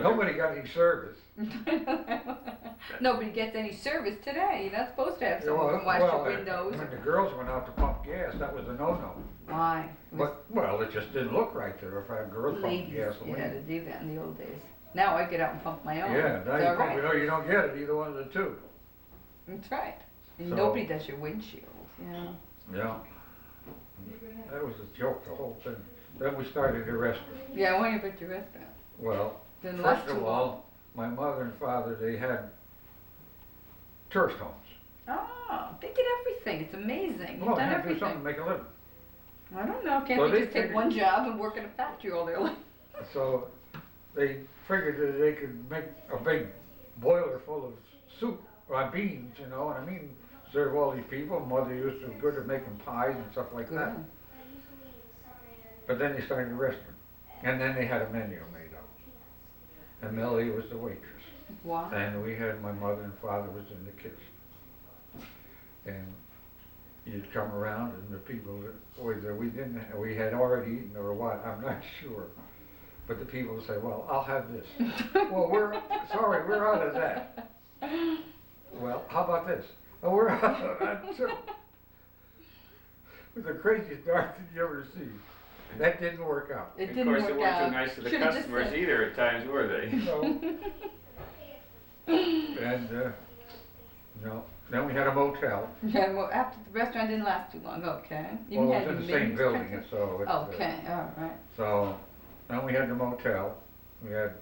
But Nobody got any service. Nobody gets any service today. You're not supposed to have someone come wash your windows. When the girls went out to pump gas, that was a no-no. Why? Well, it just didn't look right there if I had girls pumping Ladies, gasoline. you had to do that in the old days. Now I get out and pump my own. Yeah, now It's you all pump, right. you don't get it, either one of the two. That's right. And So- nobody does your windshield. Yeah. Yeah. That was a joke, the whole thing. Then we started a restaurant. Yeah, I want you to put your restaurant. Well, Didn't first last too of all, my mother and father, they had tourist homes. Oh, they did everything. It's amazing. You've Well, done they had to do something everything. to make a living. I don't know. Can't So they they just take figured- one job and work in a factory all their life? So they figured that they could make a big boiler full of soup, beans, you know what I mean? Serve all these people. Mother used to be good at making pies and stuff like that. Good. But then they started a restaurant. And then they had a menu made up. And Melody was the waitress. Wow. And we had, my mother and father was in the kitchen. And you'd come around and the people, we had already eaten or what, I'm not sure. But the people would say, well, I'll have this. Well, we're out of that. Well, how about this? Oh, we're out of that too. It was the craziest darn thing you ever see. That didn't work out. It of didn't course, work they weren't out. too nice to the Should've just customers said- either at times, were they? So, and, no, then we had a motel. Yeah, well, after the restaurant didn't last too long. Okay. You Well, it had was in the your same menus building, printed? and so it's, Okay, all right. so, then we had the motel. We had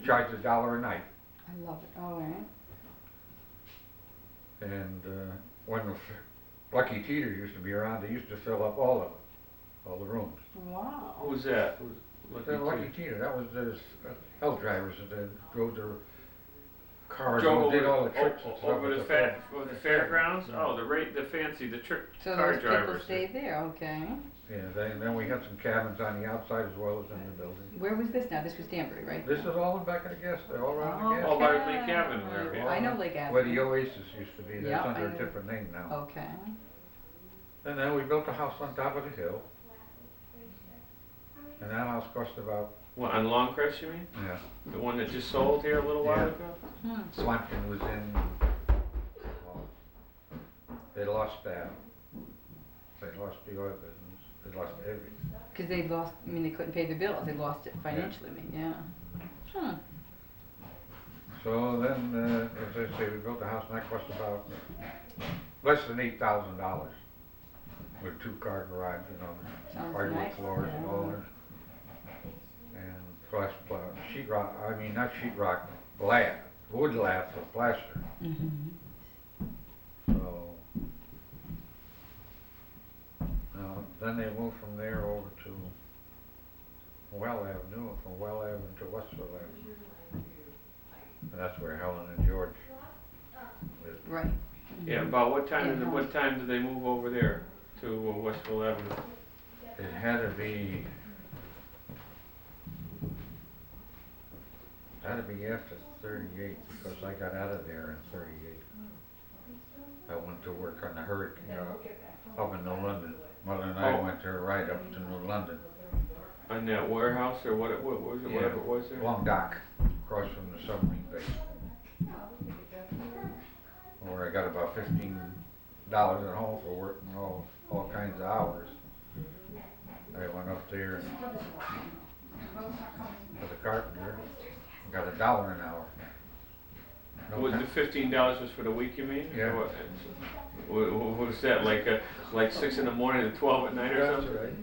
charged $1 a night. I love it. All right. And when Lucky Teeter used to be around, they used to fill up all of it, all the rooms. Wow. Who's that? Lucky Teeter, that was the hell drivers that drove their cars, Drove did over, all the tricks and stuff. over with the, the over the fairgrounds? Yeah. Oh, the fancy, the So car those drivers. people stayed there. Okay. Yeah, then we had some cabins on the outside as well as in the building. Where was this now? This was Danbury, right? This is all in back of the gas, all around the gas. Oh, by Lake Avenue there, yeah. I know Lake Where Avenue. the Oasis used to be, Yeah, that's I under a know. different name now. Okay. And then we built a house on top of the hill. And that house cost about, What, on Longcrest, you mean? yeah, The one that just sold here a little while Yeah. ago? Hmm. Swanton was in, well, they lost that. They lost the oil business, they lost everything. Because they lost, I mean, they couldn't pay their bills. They lost it financially, I mean, yeah. Hmm. So then, as I say, we built a house and that cost about less than $8,000 with a two-car garage, you know, Sounds hardwood nice. floors and all that. And plus, sheetrock, I mean, not sheetrock, wood lath for plaster. Mm-hmm. So, then they moved from there over to Well Avenue, and from Well Avenue to Westville Avenue. And that's where Helen and George lived. Right. Yeah, about what time Yeah. what time did they move over there to Westville Avenue? It had to be after 38 because I got out of there in 38. I went to work on the hurricane up in New London. Mother and I Oh. went to ride up to New London. On that warehouse or what was it, Yeah, whatever it was there? Long dock, across from the submarine base. Where I got about $15 at home for working all kinds of hours. I went up there and with a carpenter, got $1 an hour. No Was time. the $15 was for the week, you mean? Yeah. Or what was that, like 6 in the morning to 12 at night or That's something? right.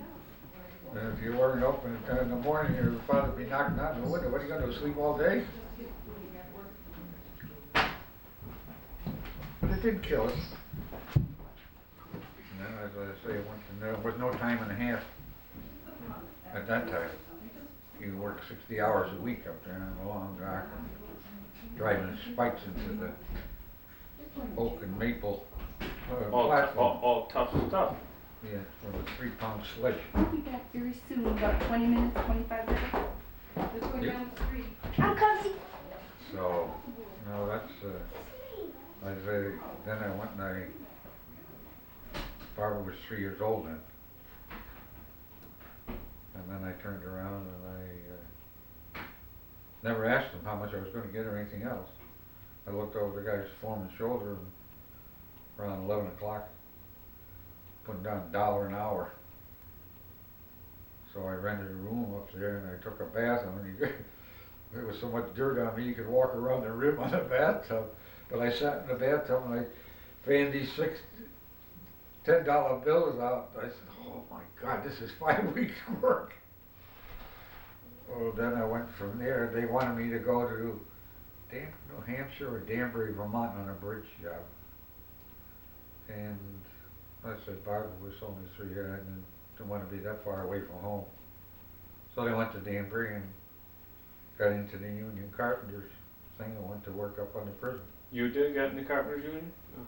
And if you weren't open at 10 in the morning, your father would be knocking on the window. What are you gonna do, sleep all day? But it did kill us. And then, as I say, there was no time and a half at that time. You work 60 hours a week up there on the long dock and driving spikes into the oak and maple platform. All tough stuff. Yeah, with a 3-pound sledge. I'll be back very soon, about 20 minutes, 25 minutes. Let's go Yeah. down the street. I'm coming. So, no, that's, then I went and Barbara was 3 years old then. And then I turned around and never asked him how much I was gonna get or anything else. I looked over the guy's foreman's shoulder and around 11 o'clock, putting down $1 an hour. So I rented a room up there and I took a bath and there was so much dirt on me you could walk around the rim on the bathtub. But I sat in the bathtub and I fanned these $10 bills out. I said, oh my God, this is 5 weeks work. Well, then I went from there. They wanted me to go to New Hampshire or Danbury, Vermont on a bridge job. And I said, Barbara was only 3 years and didn't want to be that far away from home. So I went to Danbury and got into the union carpenters thing and went to work up on the prison. You did get in the carpenters union? Oh.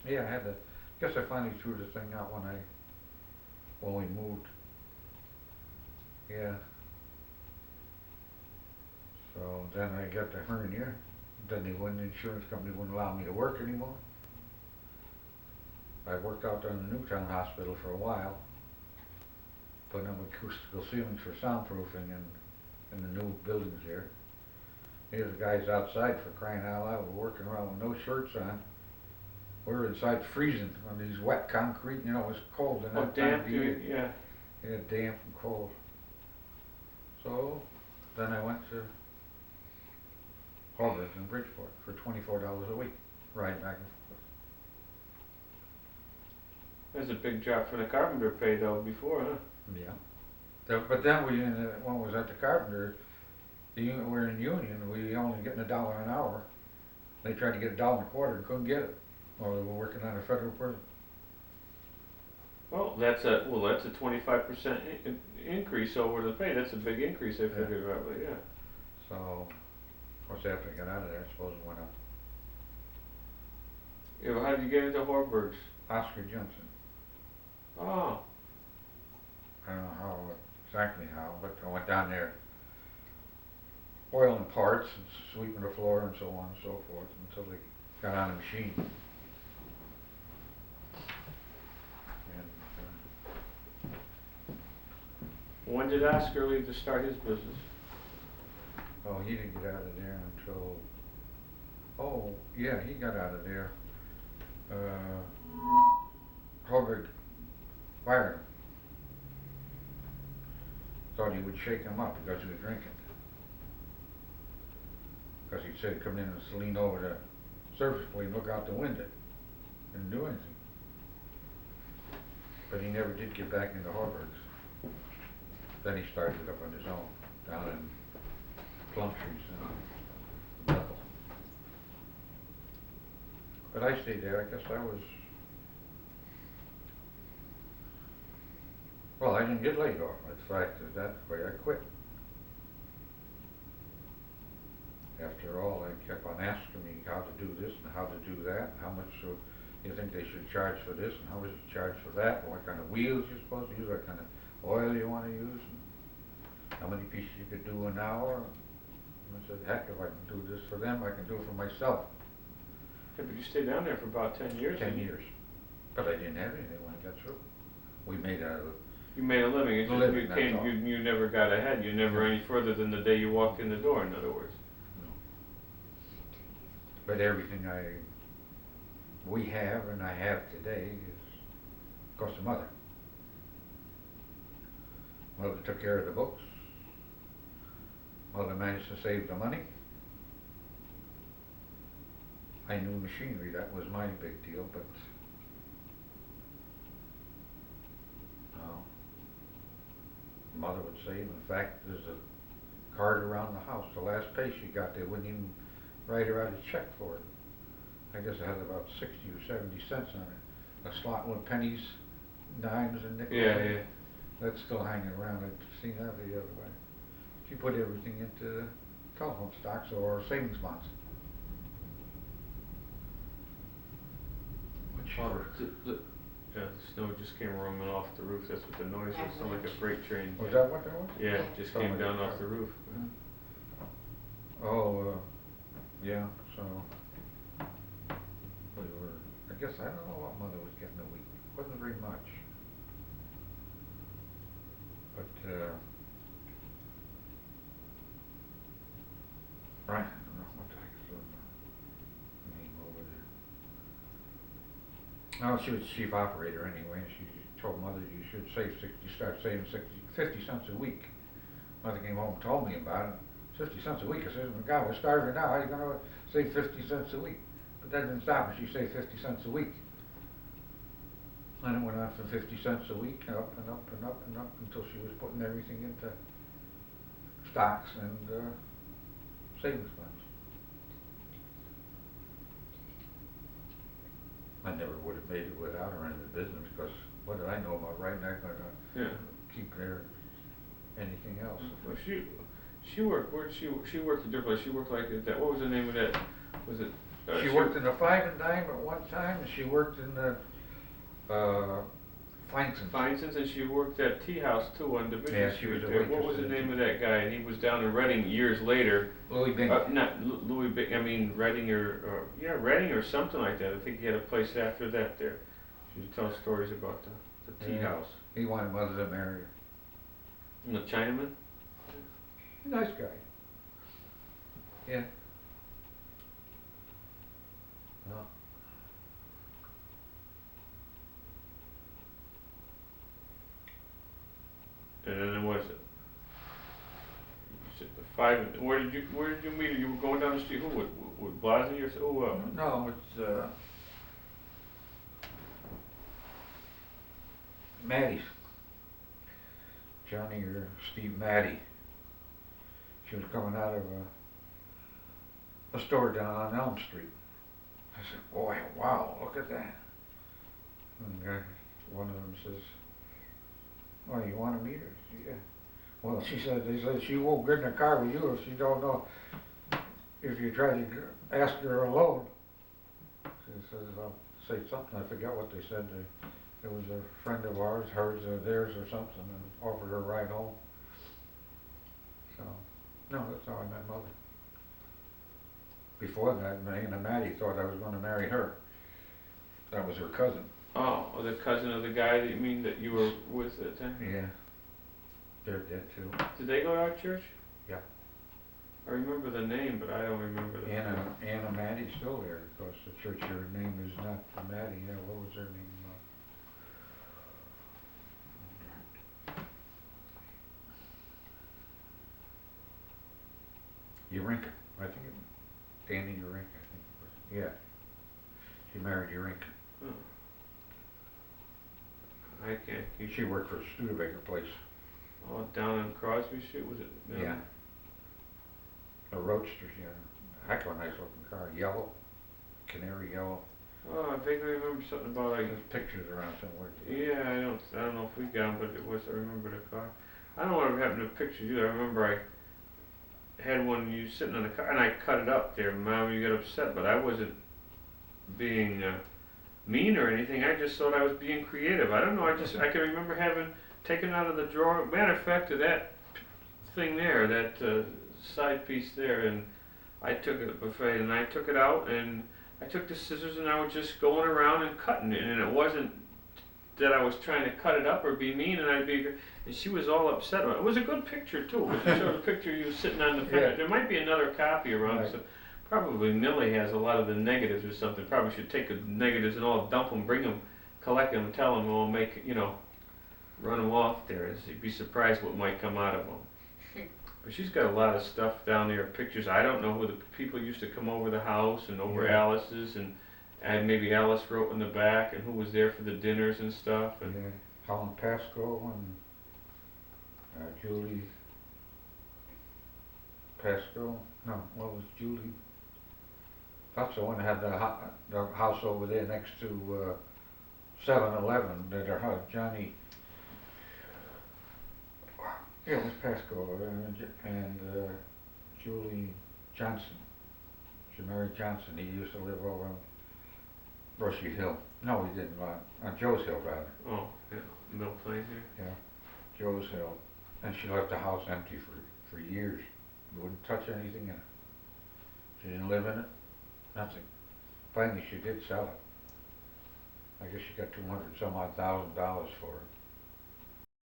Yeah, I had to, guess I finally threw the thing out when we moved. Yeah. So then I got the hernia. Then the insurance company wouldn't allow me to work anymore. I worked out there in the Newtown Hospital for a while, putting up acoustical ceilings for soundproofing in the new buildings here. Here's the guys outside, for crying out loud, we're working around with no shirts on. We were inside freezing on these wet concrete, you know, it was cold in that time of the year. Yeah. Yeah, damp and cold. So then I went to Harvard in Bridgeport for $24 a week, ride back and forth. That's a big drop from the carpenter pay though before, huh? Yeah. But then when we was at the carpenter, we're in union, we only getting $1 an hour. They tried to get $1.25 and couldn't get it. While they were working on a federal prison. Well, that's a 25% increase over the pay. That's a big increase, I figured out, but yeah. So, of course, after I got out of there, I suppose it went up. Yeah, well, how did you get into Horberg's? Oscar Johnson. Oh. I don't know exactly how, but I went down there, oiling parts and sweeping the floor and so on and so forth until they got on the machine. When did Oscar leave to start his business? Oh, he didn't get out of there until, oh, yeah, he got out of there. Holbert fired him. Thought he would shake him up because he was drinking. Because he said come in and lean over the surface plate and look out the window. Didn't do anything. But he never did get back into Harvard's. Then he started it up on his own, down in Plumtrees and Bethel. But I stayed there. I guess I was, well, I didn't get laid off. In fact, that's the way I quit. After all, they kept on asking me how to do this and how to do that, and how much you think they should charge for this, and how much you charge for that, and what kind of wheels you're supposed to use, what kind of oil you want to use, and how many pieces you could do an hour. And I said, heck, if I can do this for them, I can do it for myself. Yeah, but you stayed down there for about 10 years. 10 years. But I didn't have anything when I got through. We made You made a living. It's just living, that's all. you never got ahead. You never any further than the day you walked in the door, in other words. No. But everything we have and I have today is because of Mother. Mother took care of the books. Mother managed to save the money. I knew machinery, that was my big deal, but Mother would save. In fact, there's a card around the house. The last pay she got, they wouldn't even write her out a check for it. I guess it had about 60 or 70 cents on it. A slot with pennies, dimes, and nickels. Yeah, yeah. That's still hanging around. I've seen that the other way. She put everything into telephone stocks or savings bonds. Which Yeah, the snow just came roaming off the roof. That's what the noise was. It sounded like a freight train. was that what that was? Yeah, it just came down off the roof. Oh, yeah, so we were, I guess, I don't know what Mother was getting a week. Wasn't very much. But Brian, I don't know what the heck is her name over there. Oh, she was chief operator anyway, and she told Mother you should start saving 50 cents a week. Mother came home and told me about it. 50 cents a week. I said, God, we're starving now. How are you going to save 50 cents a week? But that didn't stop her. She saved 50 cents a week. And it went on from 50 cents a week, up and up and up and up until she was putting everything into stocks and savings funds. I never would have made it without her in the business, because what did I know about writing? I'm going to keep her anything else. Well, she worked. Where did she worked at different place? She worked like at that. What was the name of that? Was it? She worked in the Five and Dime at one time, and she worked in the Feinson's. And she worked at Tea House too on Division Yeah, she Street was a there. waitress. What was the name of that guy? And he was down in Reading years later. Louis Bing. Not Louis Bing. I mean Reading or Reading or something like that. I think he had a place after that there. She would tell stories about the Tea House. He wanted Mother to marry her. And the Chinaman. Nice guy. Yeah. Well. And then what is it? You said the five. Where did you meet her? You were going down the street. Who would Blasey or who? No, it's Maddie's. Johnny or Steve Maddie. She was coming out of a store down on Elm Street. I said, boy, wow, look at that. And one of them says, oh, you want to meet her? I said, yeah. Well, they said she won't get in a car with you if she don't know, if you try to ask her alone. She says, I'll say something, I forgot what they said. It was a friend of ours, hers or theirs or something, and offered her a ride home. So, no, that's how I met Mother. Before that, me and Maddie thought I was going to marry her. That was her cousin. Oh, the cousin of the guy that you mean that you were with at the time? Yeah. They're dead too. Did they go to our church? Yeah. I remember the name, but I don't remember the Anna Maddie's still there, because the church, her name is not Maddie. Yeah, what was her name? Urinka. I think Danny Urinka, I think it was. Yeah. She married Urinka. Oh. I can't. She worked for the Studebaker place. Oh, down on Crosby Street, was it? Yeah. A Roadster, yeah. Heck of a nice looking car. Yellow. Canary yellow. Oh, I vaguely remember something about like. There's pictures around somewhere. Yeah, I don't know if we got them, but it was. I remember the car. I don't know what happened to the pictures either. I remember I had one you sitting in the car, and I cut it up there. Mom, you got upset, but I wasn't being mean or anything. I just thought I was being creative. I don't know. I can remember having taken out of the drawer. Matter of fact, of that thing there, that side piece there, and I took it buffet, and I took it out, and I took the scissors, and I was just going around and cutting it, and it wasn't that I was trying to cut it up or be mean, and she was all upset. It was a good picture too. It showed a picture of you sitting on the fence. Yeah. There might be another copy around. Right. So probably Millie has a lot of the negatives or something. Probably should take the negatives and all dump them, bring them, collect them, tell them, we'll make, run them off there. And you'd be surprised what might come out of them. But she's got a lot of stuff down there, pictures. I don't know who the people used to come over the house and over Yeah. Alice's, and maybe Alice wrote in the back, and who was there for the dinners and stuff. And Yeah. Helen Pascoe and Julie Pascoe. No, what was Julie? That's the one that had the house over there next to 7-Eleven. That her house, Johnny. Yeah, it was Pascoe and Julie Johnson. She married Johnson. He used to live over on Brushy Hill. No, he didn't. On Joe's Hill, rather. oh, yeah, Mill Plain here. Yeah, Joe's Hill. And she left the house empty for years. Wouldn't touch anything in it. She didn't live in it. Nothing. Finally, she did sell it. I guess she got $200 some odd thousand for it.